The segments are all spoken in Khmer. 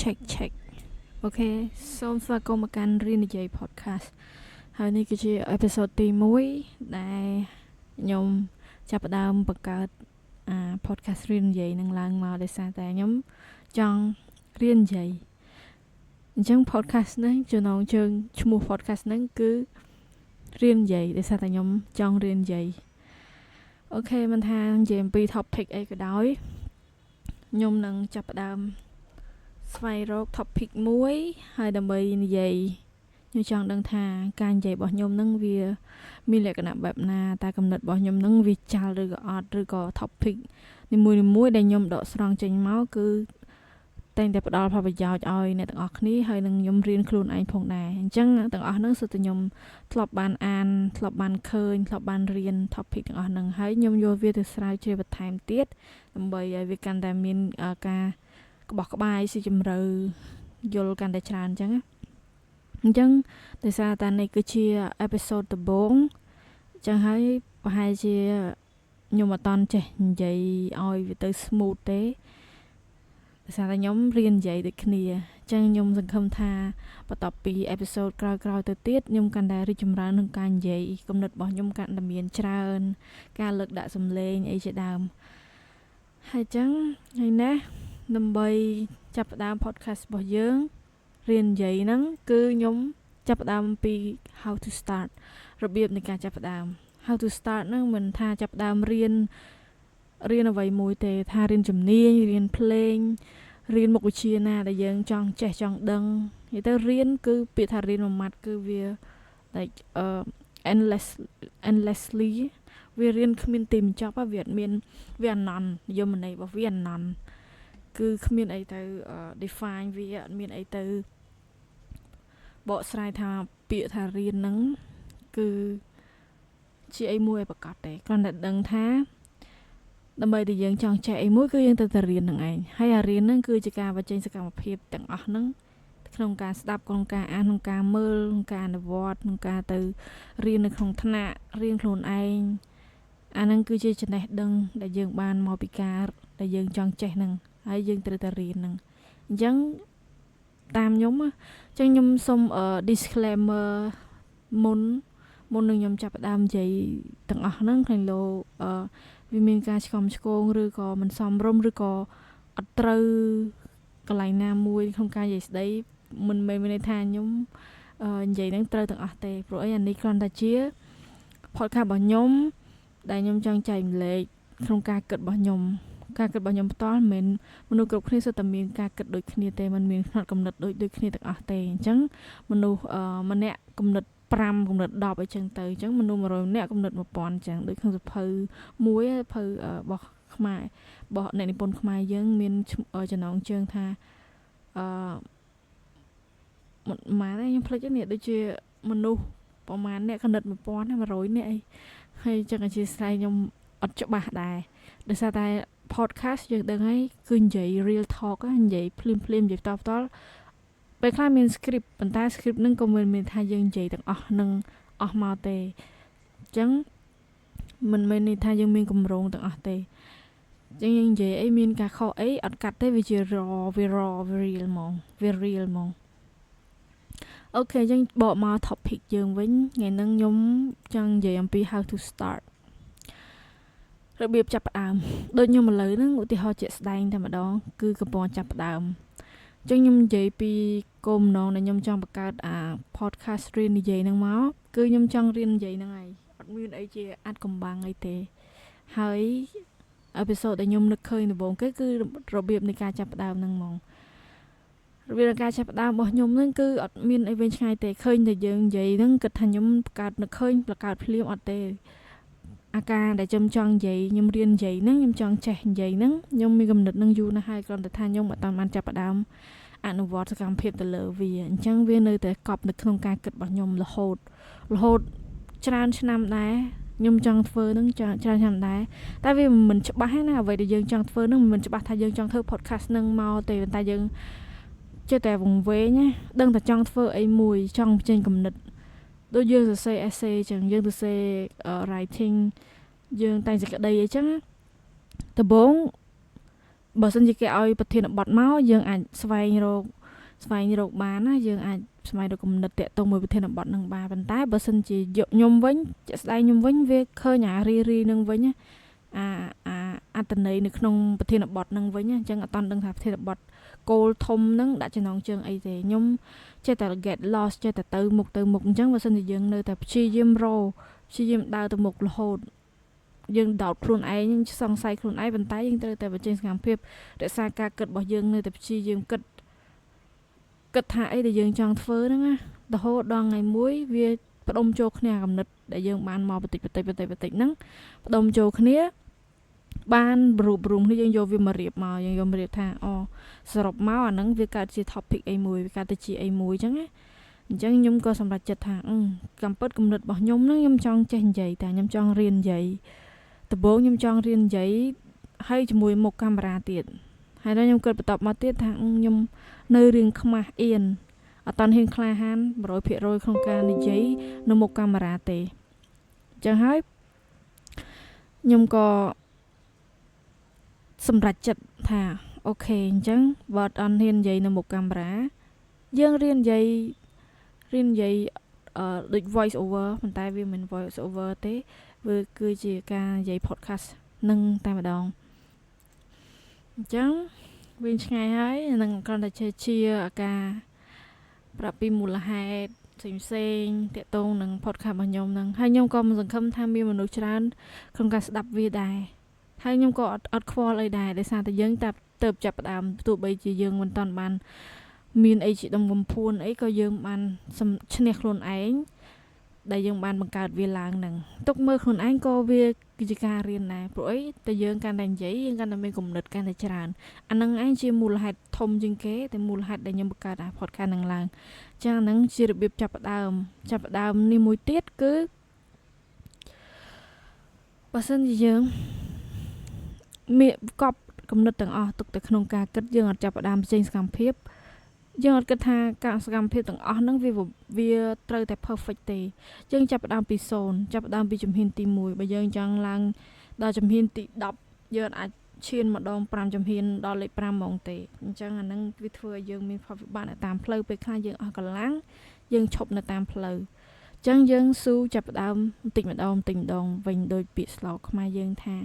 check អូខេសូមស្វាគមន៍មកកាន់រៀននិយាយ podcast ហើយនេះគឺជា episode ទី1ដែលខ្ញុំចាប់ផ្ដើមបង្កើត podcast រៀននិយាយនឹងឡើងមកដោយសារតែខ្ញុំចង់រៀននិយាយអញ្ចឹង podcast នេះចំណងជើងឈ្មោះ podcast ហ្នឹងគឺរៀននិយាយដោយសារតែខ្ញុំចង់រៀននិយាយអូខេមិនថានិយាយអំពី topic អីក៏ដោយខ្ញុំនឹងចាប់ផ្ដើមស្វែងរក topic មួយហើយដើម្បីនិយាយខ្ញុំចង់ដឹងថាការនិយាយរបស់ខ្ញុំនឹងវាមានលក្ខណៈបែបណាតែគំនិតរបស់ខ្ញុំនឹងវាចាល់ឬក៏អត់ឬក៏ topic នីមួយៗដែលខ្ញុំដកស្រង់ចេញមកគឺតែងតែផ្ដល់ផលប្រយោជន៍ឲ្យអ្នកទាំងអស់គ្នាហើយនឹងខ្ញុំរៀនខ្លួនឯងផងដែរអញ្ចឹងទាំងអស់ហ្នឹងសុទ្ធតែខ្ញុំធ្លាប់បានអានធ្លាប់បានឃើញធ្លាប់បានរៀន topic ទាំងអស់ហ្នឹងហើយខ្ញុំយកវាទៅស្រាវជ្រាវបន្ថែមទៀតដើម្បីឲ្យវាកាន់តែមានការក្បោះក្បាយស៊ីជម្រៅយល់កាន់តែច្រើនអញ្ចឹងដោយសារតែនេះគឺជា episode ដំបូងអញ្ចឹងហើយប្រហែលជាខ្ញុំអត់តន់ចេះនិយាយឲ្យវាទៅ smooth ទេដោយសារតែខ្ញុំរៀននិយាយដូចគ្នាអញ្ចឹងខ្ញុំសង្ឃឹមថាបន្ទាប់ពី episode ក្រោយៗទៅទៀតខ្ញុំកាន់តែរីកចម្រើនក្នុងការនិយាយគំនិតរបស់ខ្ញុំកាន់តែមានច្រើនការលើកដាក់សំឡេងអីជាដើមហើយអញ្ចឹងថ្ងៃនេះដើម្បីចាប់ផ្ដើម podcast របស់យើងរៀននិយាយហ្នឹងគឺខ្ញុំចាប់ផ្ដើមពី how to start របៀបនៃការចាប់ផ្ដើម how to start ហ្នឹងមិនថាចាប់ផ្ដើមរៀនអ្វីមួយទេថារៀនជំនាញរៀនភ្លេងរៀនមុខវិជ្ជាណាដែលយើងចង់ចេះចង់ដឹងនិយាយទៅរៀនគឺពាក្យថារៀនមួយម៉ាត់គឺវា like endlessly វារៀនគ្មានទីបញ្ចប់វាអត់មានវាអនន្តនិយមន័យរបស់វាអនន្តគឺគ្មានអីទៅ define វាអត់មានអីទៅបកស្រាយថាពាក្យថារៀនហ្នឹងគឺជាអីមួយឲ្យប្រកាសទេគ្រាន់តែដឹងថាដើម្បីដែលយើងចង់ចេះអីមួយគឺយើងត្រូវតែរៀនហ្នឹងឯងហើយអារៀនហ្នឹងគឺជាការបញ្ចេញសកម្មភាពទាំងអស់ហ្នឹងក្នុងការស្ដាប់ក្នុងការអានក្នុងការមើលក្នុងការអនុវត្តក្នុងការទៅរៀននៅក្នុងថ្នាក់រៀនខ្លួនឯងអាហ្នឹងគឺជាចំណេះដឹងដែលយើងបានមកពីការដែលយើងចង់ចេះហ្នឹងហើយយើងត្រូវតែរៀនហ្នឹងអញ្ចឹងតាមខ្ញុំអញ្ចឹងខ្ញុំសូមdisclaimer មុននឹងខ្ញុំចាប់ផ្ដើមនិយាយទាំងអស់ហ្នឹងខាងលោវាមានការឆ្កំឆ្គងឬក៏មិនសមរម្យឬក៏អត់ត្រូវកន្លែងណាមួយក្នុងការនិយាយស្ដីមិនមែនមានន័យថាខ្ញុំនិយាយហ្នឹងត្រូវទាំងអស់ទេព្រោះអីអានេះគ្រាន់តែជា podcast របស់ខ្ញុំដែលខ្ញុំចង់ចែកម្លែកក្នុងការគិតរបស់ខ្ញុំការគិតរបស់ខ្ញុំផ្ទាល់មិនមែនមនុស្សគ្រប់គ្នាសុទ្ធតែមានការគិតដូចគ្នាទេมันមានផ្នត់គំនិតដូចគ្នាទាំងអស់ទេអញ្ចឹងមនុស្សម្នាក់គំនិត5គំនិត10អីចឹងទៅអញ្ចឹងមនុស្ស100នាក់គំនិត1000អញ្ចឹងដូចក្នុងសភៅមួយសភៅរបស់ខ្មែររបស់អ្នកនិពន្ធខ្មែរយើងមានចំណងជើងថាម៉ានខ្ញុំភ្លេចនេះដូចជាមនុស្សប្រហែលអ្នកគំនិត1000 100នាក់អីហើយចឹងអធិស្ឋានខ្ញុំអត់ច្បាស់ដែរដោយសារតែ podcast យើងដឹងហើយគឺនិយាយ real talk និយាយភ្លាមនិយាយផ្ទាល់ពេលខ្លះមាន script ប៉ុន្តែ script ហ្នឹងក៏មិនមានថាយើងនិយាយទាំងអស់នឹងអស់មកទេអញ្ចឹងមិនមែនន័យថាយើងមានកម្រងទាំងអស់ទេអញ្ចឹងយើងនិយាយអីមានការខុសអីអត់កាត់ទេវាជា raw real ហ្មងអូខេអញ្ចឹងបកមក topic យើងវិញថ្ងៃហ្នឹងខ្ញុំចង់និយាយអំពី how to start របៀបចាប់ផ្ដើមដូចខ្ញុំឥឡូវហ្នឹងឧទាហរណ៍ជាក់ស្ដែងតែម្ដងគឺកំពុងចាប់ផ្ដើមអញ្ចឹងខ្ញុំនិយាយពីគោលបំណងដែលខ្ញុំចង់បង្កើតpodcast រៀននិយាយហ្នឹងមកគឺខ្ញុំចង់រៀននិយាយហ្នឹងហើយអត់មានអីជាអាចកំបាំងអីទេហើយ episode ដែលខ្ញុំនឹកឃើញដំបូងគឺរបៀបនៃការចាប់ផ្ដើមហ្នឹងហ្មងរបៀបនៃការចាប់ផ្ដើមរបស់ខ្ញុំហ្នឹងគឺអត់មានអីវែងឆ្ងាយទេឃើញតែយើងនិយាយហ្នឹងគិតថាខ្ញុំបង្កើតនឹកឃើញបង្កើតភ្លាមអត់ទេអាការដែលខ្ញុំចង់និយាយខ្ញុំរៀននិយាយហ្នឹងខ្ញុំចង់ចេះនិយាយហ្នឹងខ្ញុំមានគំនិតហ្នឹងយូរណាស់ហើយគ្រាន់តែថាខ្ញុំអត់បានចាប់ផ្ដើមអនុវត្តសកម្មភាពទៅលើវាអញ្ចឹងវានៅតែកប់នៅក្នុងការគិតរបស់ខ្ញុំរហូតច្រើនឆ្នាំដែរខ្ញុំចង់ធ្វើហ្នឹងច្រើនឆ្នាំដែរតែវាមិនច្បាស់ណាអ្វីដែលយើងចង់ធ្វើហ្នឹងមិនច្បាស់ថាយើងចង់ធ្វើ podcast ហ្នឹងមកទេតែយើងចេះតែវង្វេងណាដឹងតែចង់ធ្វើអីមួយចង់បញ្ចេញគំនិតដូចយើងសរសេរ essay អញ្ចឹងយើងសរសេរ writing យើងតែងសេចក្តីអីចឹងដំបូង បើសិនជាគេឲ្យប្រធានបទមកយើងអាចស្វែងរកបានណាយើងអាចស្វែងរកគំនិតតាក់ទងមួយប្រធានបទនឹងបានប៉ុន្តែបើសិនជាយកខ្ញុំវិញជាក់ស្ដែងខ្ញុំវិញវាឃើញអារីនឹងវិញអត្តន័យនៅក្នុងប្រធានបទនឹងវិញអញ្ចឹងអត់តាន់ដឹងថាប្រធានបទគោលធំហ្នឹងដាក់ចំណងជើងអីទេខ្ញុំចេះតែ get lost ចេះតែទៅមុខអញ្ចឹងបើសិនជាយើងនៅតែព្យាយាមដើរទៅមុខរហូតយើងដោតខ្លួនឯងសង្ស័យខ្លួនឯងប៉ុន្តែយើងត្រូវតែបញ្ចេញសកម្មភាពរក្សាការគិតរបស់យើងនៅតែព្យាយាមគិតថាអីដែលយើងចង់ធ្វើហ្នឹងណារហូតដល់ថ្ងៃមួយវាផ្ដុំចូលគ្នាកំណត់ដែលយើងបានមកបន្តិចហ្នឹងផ្ដុំចូលគ្នាបានរូបរួមគ្នាយើងយកវាមករៀបថាសរុបមកអាហ្នឹងវាកើតជា topic អីមួយវាកើតទៅជាអីមួយអញ្ចឹងណាអញ្ចឹងខ្ញុំក៏សម្រេចចិត្តថាកំណត់របស់ខ្ញុំហ្នឹងខ្ញុំចង់ចេះនិយាយតែខ្ញុំចង់រៀននិយាយដំបូងខ្ញុំចង់រៀននិយាយហើយជាមួយមុខកាមេរ៉ាទៀតហើយដល់ខ្ញុំគិតបន្តមកទៀតថាខ្ញុំនៅរឿងខ្មាស់អៀនអត់តាន់ហ៊ានក្លាហាន 100% ក្នុងការនិយាយនៅមុខកាមេរ៉ាទេអញ្ចឹងហើយខ្ញុំក៏សម្រេចចិត្តថាអូខេអញ្ចឹងបើអត់ហ៊ាននិយាយនៅមុខកាមេរ៉ាយើងរៀននិយាយដូច voice over ប៉ុន្តែវាមិន voice over ទេវាគឺជាការនិយាយ podcast នឹងតែម្ដងអញ្ចឹងវាឆ្ងាយហើយនឹងគ្រាន់តែជាការប្រាប់ពីមូលហេតុផ្សេងតាក់ទងនឹង podcast របស់ខ្ញុំហ្នឹងហើយខ្ញុំក៏មិនសង្ឃឹមថាមានមនុស្សច្រើនក្នុងការស្ដាប់វាដែរហើយខ្ញុំក៏អត់ខ្វល់អីដែរដោយសារតែយើងទៅចាប់ផ្ដើមទោះបីជាយើងមិនតាន់បានមានអីជាដុំកំភួនអីក៏យើងបានឈ្នះខ្លួនឯងដែលយើងបានបង្កើតវាឡើងហ្នឹងទុកមើលខ្លួនឯងក៏វាគឺជាការរៀនដែរព្រោះអីតែយើងកាន់តែនិយាយយើងកាន់តែមានគំនិតកាន់តែច្រើនអាហ្នឹងឯងជាមូលហេតុធំជាងគេតែមូលហេតុដែលខ្ញុំបង្កើតអា podcast ហ្នឹងឡើងចាហ្នឹងជារបៀបចាប់ផ្ដើមនេះមួយទៀតគឺបើសិនជាយើងមានកប់គំនិតទាំងអស់ទុកទៅក្នុងការគិតយើងអត់ចាប់ផ្ដើមចេញសកម្មភាពយើងអត់គិតថាការសកម្មភាពទាំងអស់ហ្នឹងវាត្រូវតែ perfect ទេយើងចាប់ផ្ដើមពី0ចាប់ផ្ដើមពីជំហានទី1បើយើងចង់ឡើងដល់ជំហានទី10យើងអាចឈានម្ដង5ជំហានដល់លេខ5ហ្មងទេអញ្ចឹងអាហ្នឹងវាធ្វើឲ្យយើងមានផលវិបាកនៅតាមផ្លូវពេលខ្លះយើងអស់កម្លាំងយើងឈប់នៅតាមផ្លូវអញ្ចឹងយើងស៊ូចាប់ផ្ដើមបន្តិចម្ដងវិញដោយពាក្យស្លោកខ្មែរយើងថា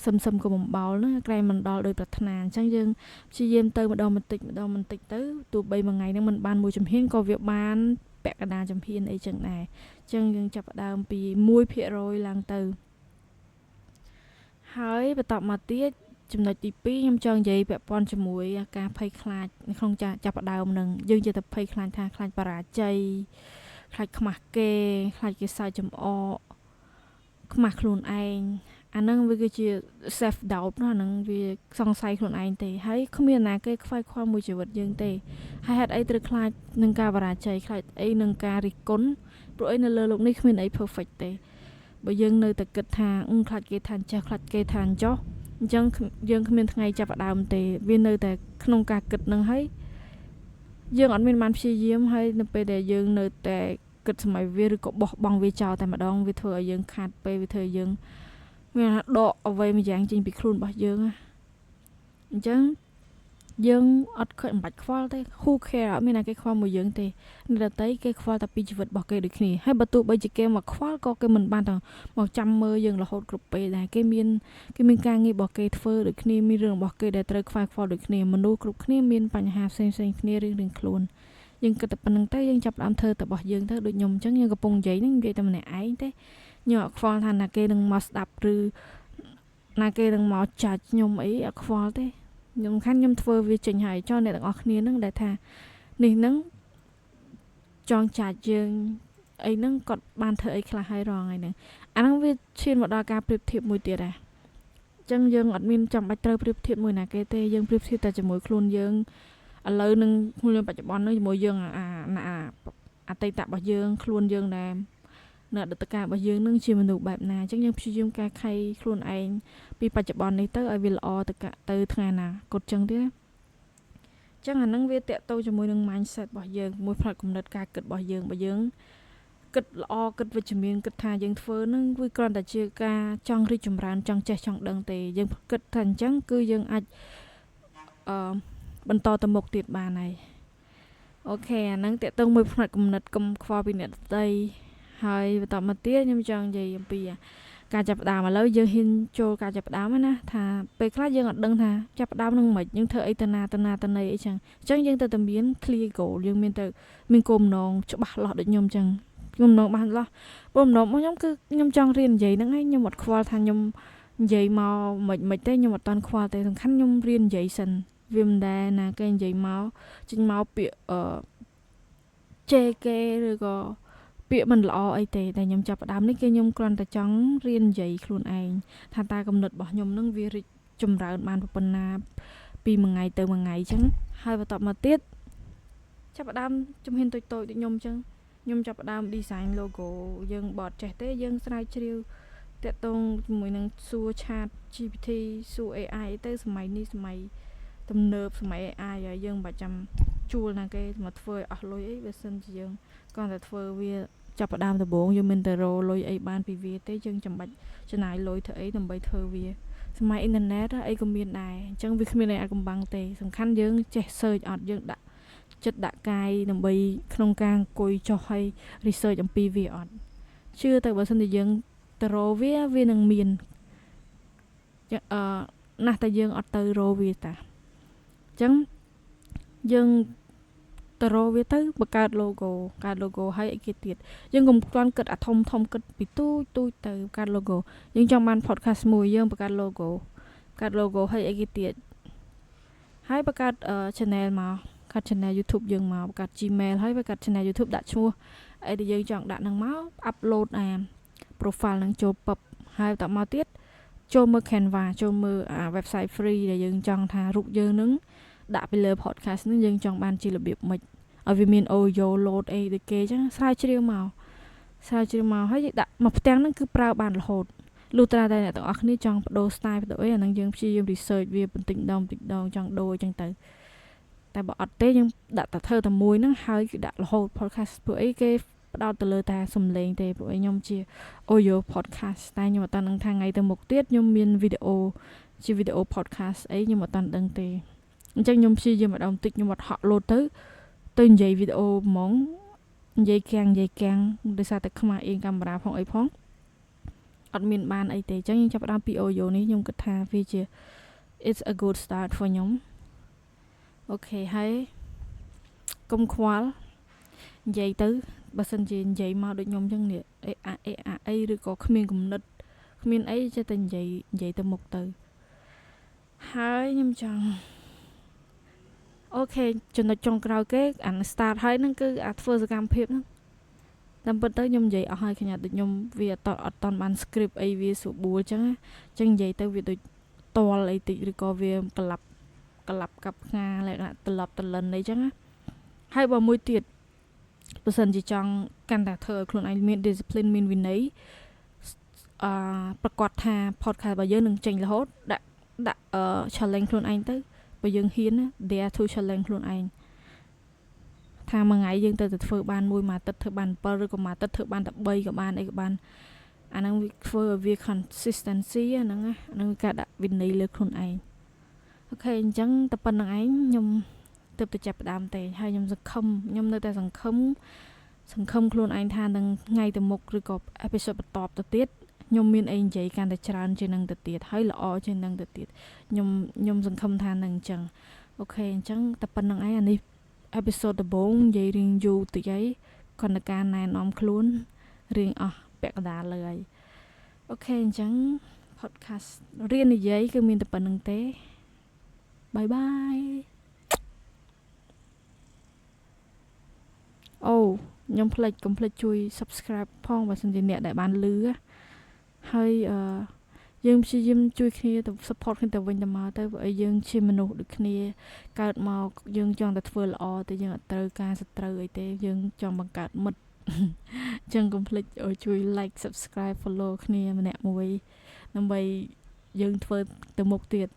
សឹមក៏បំបោលណាក្រែងមិនដល់ដោយប្រាថ្នាអញ្ចឹងយើងព្យាយាមទៅម្ដងបន្តិចទៅទោះបីមួយថ្ងៃហ្នឹងមិនបានមួយជំហានក៏វាបានពាក់កណ្ដាលជំហានអីចឹងដែរអញ្ចឹងយើងចាប់ផ្ដើមពី 1% ឡើងទៅហើយបន្តមកទៀតចំណុចទី2ខ្ញុំចង់និយាយពាក់ព័ន្ធជាមួយការភ័យខ្លាចនៅក្នុងចាប់ផ្ដើមហ្នឹងយើងជាតែភ័យខ្លាចថាខ្លាចបរាជ័យខ្លាចខ្មាស់គេខ្លាចគេសើចចំអកខ្មាស់ខ្លួនឯងអាហ្នឹងវាគឺជា self doubt ណាហ្នឹងវាសង្ស័យខ្លួនឯងទេហើយគ្មានណាគេខ្វាយខ្វល់មួយជីវិតយើងទេហើយហេតុអីត្រូវខ្លាចនឹងការបរាជ័យខ្លាចអីនឹងការរិះគន់ព្រោះអីនៅលើโลกនេះគ្មានអី perfect ទេបើយើងនៅតែគិតថាខ្លាចគេថាចេះខ្លាចគេថាចោះអញ្ចឹងយើងគ្មានថ្ងៃចាប់ផ្ដើមទេវានៅតែក្នុងការគិតនឹងហើយយើងអត់មានបានព្យាយាមហើយនៅពេលដែលយើងនៅតែគិតសម័យវាឬក៏បោះបង់វាចោលតែម្ដងវាធ្វើឲ្យយើងខាតពេលវាធ្វើឲ្យយើងមានថាដកអ្វីមួយយ៉ាងចេញពីខ្លួនរបស់យើងអញ្ចឹងយើងអត់មិនបាច់ខ្វល់ទេ who care អត់មានណាគេខ្វល់មួយយើងទេអ្នកដទៃគេខ្វល់តែពីជីវិតរបស់គេដូចគ្នាហើយបើទោះបីជាគេមកខ្វល់ក៏គេមិនបានទៅមកចាំមើលយើងរហូតគ្រប់ពេលដែរគេមានការងាររបស់គេធ្វើដូចគ្នាមានរឿងរបស់គេដែលត្រូវខ្វល់ដូចគ្នាមនុស្សគ្រប់គ្នាមានបញ្ហាផ្សេងគ្នារៀងខ្លួនយើងគិតតែប៉ុណ្្នឹងទៅយើងចាប់ផ្ដើមធ្វើតែរបស់យើងទៅដូចខ្ញុំអញ្ចឹងយើងកំពុងនិយាយហ្នឹងនិយាយតែម្នាក់ឯងទេខ្ញុំអត់ខ្វល់ថាណាគេនឹងមកស្ដាប់ឬណាគេនឹងមកចាច់ខ្ញុំអីអត់ខ្វល់ទេខ្ញុំខ្ញុំធ្វើវាចេញហើយចោលអ្នកទាំងអស់គ្នាហ្នឹងដែលថានេះហ្នឹងចង់ចាច់យើងអីហ្នឹងគាត់បានធ្វើអីខ្លះហើយរងហើយហ្នឹងអាហ្នឹងវាឈានមកដល់ការប្រៀបធៀបមួយទៀតដែរអញ្ចឹងយើងអត់មានចាំបាច់ត្រូវប្រៀបធៀបមួយណាគេទេយើងប្រៀបធៀបតែជាមួយខ្លួនយើងឥឡូវនឹងខ្លួនបច្ចុប្បន្នហ្នឹងជាមួយយើងអតីតរបស់យើងខ្លួនយើងដែរនៅអតីតកាលរបស់យើងនឹងជាមនុស្សបែបណាអញ្ចឹងយើងព្យាយាមកែខៃខ្លួនឯងពីបច្ចុប្បន្ននេះទៅឲ្យវាល្អទៅថ្ងៃអនាគតអញ្ចឹងទៀតណាអញ្ចឹងអាហ្នឹងវាតកតទៅជាមួយនឹង mindset របស់យើងមួយផ្នែកគំនិតការគិតរបស់យើងបើយើងគិតល្អគិតវិជ្ជមានគិតថាយើងធ្វើហ្នឹងវាគ្រាន់តែជាការចង់រីកចម្រើនចង់ចេះចង់ដឹងទេយើងគិតថាអញ្ចឹងគឺយើងអាច បន្តទៅមុខទៀតបានហើយអូខេអាហ្នឹងតេតឹងមួយផ្នែកគំនិតកុំខ្វល់ពីអ្នកដទៃហើយបន្តមកទៀតខ្ញុំចង់និយាយអំពីការចាប់ផ្ដើមឥឡូវយើងហ៊ានចូលការចាប់ផ្ដើមណាថាពេលខ្លះយើងអត់ដឹងថាចាប់ផ្ដើមនឹងមិនយើងធ្វើអីទៅណាទៅណីអីចឹងអញ្ចឹងយើងទៅតែមាន clear goal យើងមានទៅមានគោលបំណងច្បាស់លាស់ដូចខ្ញុំអញ្ចឹងគោលបំណងបានលាស់គោលបំណងរបស់ខ្ញុំគឺខ្ញុំចង់រៀននិយាយហ្នឹងហើយខ្ញុំអត់ខ្វល់ថាខ្ញុំនិយាយមកមិនទេខ្ញុំអត់តាន់ខ្វល់ទេសំខាន់ខ្ញុំរៀននិយាយសិនវាមិនដែរណាគេនិយាយមកចេញមកពាក្យជេរគេឬក៏ពាក្យមិនល្អអីទេតែខ្ញុំចាប់ផ្ដើមនេះគឺខ្ញុំគ្រាន់តែចង់រៀននិយាយខ្លួនឯងថាតើកំណត់របស់ខ្ញុំនឹងវារីកចម្រើនបានប៉ុណ្ណាពីមួយថ្ងៃទៅមួយថ្ងៃអញ្ចឹងហើយបន្តមកទៀតចាប់ផ្ដើមជំហានតូចៗដូចខ្ញុំអញ្ចឹងខ្ញុំចាប់ផ្ដើម design logo យើងបត់ចេះទេយើងស្រាវជ្រាវតាក់ទងជាមួយនឹងសួរឆាត GPT សួរ AI ទៅសម័យនេះសម័យទំនើបសម័យ AI ហើយយើងមិនបាច់ចាំជួលណាគេមកធ្វើឲ្យអស់លុយអីបើសិនជាយើងគ្រាន់តែធ្វើវាចាប់ផ្ដើមដំបូងយើងមិនទៅរកលុយអីបានពីវាទេយើងចាំបាច់ចំណាយលុយធ្វើអីដើម្បីធ្វើវាសម័យអ៊ីនធឺណិតអីក៏មានដែរអញ្ចឹងវាគ្មានអីអាចកំបាំងទេសំខាន់យើងចេះ search អត់យើងដាក់ចិត្តដាក់កាយដើម្បីក្នុងការអង្គុយចុះឲ្យ research អំពីវាអត់ជឿទៅបើសិនជាយើងទៅរកវានឹងមានណាស់តែយើងអត់ទៅរកវាតាអញ្ចឹងយើងទៅរកវាទៅបង្កើត logo ហើយអីគេទៀតយើងកុំគ្រាន់គិតអាធំគិតពីទូចទៅបង្កើត logo យើងចង់បាន podcast មួយយើងបង្កើត logo ហើយអីគេទៀតហើយបង្កើត channel មកកាត់ channel YouTube យើងមកបង្កើត Gmail ហើយបង្កើត channel YouTube ដាក់ឈ្មោះអីដែលយើងចង់ដាក់នឹងមក upload profile នឹងចូល pub ហើយបន្តមកទៀតចូលមើល Canva ចូលមើលwebsite free ដែលយើងចង់ថារូបយើងនឹងដាក់ពីលើ podcast នឹងយើងចង់បានជារបៀបម៉េចឲ្យវាមាន audio load អីដូចគេចឹងស្រាវជ្រាវមកហើយដាក់មកផ្ទាំងហ្នឹងគឺប្រើបានរហូតលុះត្រាតែអ្នកទាំងអស់គ្នាចង់បដូរ style បដូរអីអាហ្នឹងយើងព្យាយាម research វាបន្តិចម្ដងចង់ដូរចឹងទៅតែបើអត់ទេយើងដាក់តែធ្វើតែមួយហ្នឹងហើយគឺដាក់រហូត podcast ព្រោះអីគេផ្ដោតទៅលើតែសំឡេងទេព្រោះអីខ្ញុំជា audio podcast តែខ្ញុំអត់តាន់ដឹងថាថ្ងៃទៅមុខទៀតខ្ញុំមានវីដេអូជាវីដេអូ podcast អីខ្ញុំអត់តាន់ដឹងទេអញ្ចឹងខ្ញុំព្យាយាមម្ដងបន្តិចខ្ញុំអត់ហក់លោតទៅនិយាយវីដេអូហ្មងនិយាយកាំងដោយសារតែខ្មាស់អៀងកាមេរ៉ាផងអីផងអត់មានបានអីទេអញ្ចឹងខ្ញុំចាប់ផ្ដើមពី audio នេះខ្ញុំគិតថាវាជា it's a good start for ខ្ញុំអូខេហើយកុំខ្វល់និយាយទៅបើសិនជានិយាយមកដូចខ្ញុំអញ្ចឹងនេះអីឬក៏គ្មានគំនិតគ្មានអីចេះតែនិយាយទៅមុខទៅហើយខ្ញុំចង់អូខេចំណុចចុងក្រោយគេអាន start ហើយហ្នឹងគឺធ្វើសកម្មភាពហ្នឹងតាមពិតទៅខ្ញុំនិយាយអស់ហើយខ្ញុំដូចខ្ញុំវាអត់តបាន script អីវាស្រួលអញ្ចឹងនិយាយទៅវាដូចតល់អីតិចឬក៏វាក្លាប់កាប់ផ្ងាលក្ខណៈត្រឡប់ត្រលិនអីចឹងណាហើយបើមួយទៀតបើសិនជាចង់កាន់តែធ្វើឲ្យខ្លួនឯងមាន discipline មានវិន័យប្រកាសថា podcast របស់យើងនឹងចេញរហូតដាក់challenge ខ្លួនឯងទៅបើយើងហ៊ាន dare to challenge ខ្លួនឯងថាមួយថ្ងៃយើងទៅធ្វើបានមួយអាទិត្យធ្វើបាន7ឬក៏មួយអាទិត្យធ្វើបានតែ3ក៏បានអីក៏បានអាហ្នឹងវាធ្វើឲ្យវា consistency ហ្នឹងការដាក់វិន័យលើខ្លួនឯងអូខេអញ្ចឹងតែប៉ុណ្្នឹងឯងខ្ញុំទើបតែចាប់ផ្ដើមទេហើយខ្ញុំខ្ញុំនៅតែសង្ឃឹមខ្លួនឯងថានឹងថ្ងៃទៅមុខឬក៏អេពីសូតបន្តទៅទៀតខ្ញុំមានអីនិយាយកាន់តែច្រើនជាងនឹងទៅទៀតហើយល្អជាងនឹងទៅទៀតខ្ញុំសង្ឃឹមថានឹងអញ្ចឹងអូខេអញ្ចឹងតែប៉ុណ្្នឹងឯងអានេះអេពីសូតដំបូងនិយាយរៀងយូរតិចហើយគ្រាន់តែការណែនាំខ្លួនរៀងអស់ពាក់កណ្ដាលលើហើយអូខេអញ្ចឹង podcast រៀននិយាយគឺមានតែប៉ុណ្្នឹងទេបាយអូខ្ញុំកុំភ្លេចជួយ subscribe ផងបើសិនជាអ្នកដែលបានលឺហើយយើងព្យាយាមជួយគ្នាទៅ support គ្នាទៅវិញទៅមកទៅព្រោះឲ្យយើងជាមនុស្សដូចគ្នាកើតមកយើងចង់តែធ្វើល្អតែយើងអត់ត្រូវការសត្រូវអីទេយើងចង់បង្កើតមិត្តអញ្ចឹងកុំភ្លេចជួយ like subscribe follow គ្នាម្នាក់មួយដើម្បីយើងធ្វើទៅមុខទៀត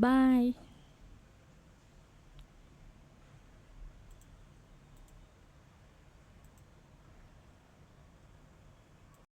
បាយ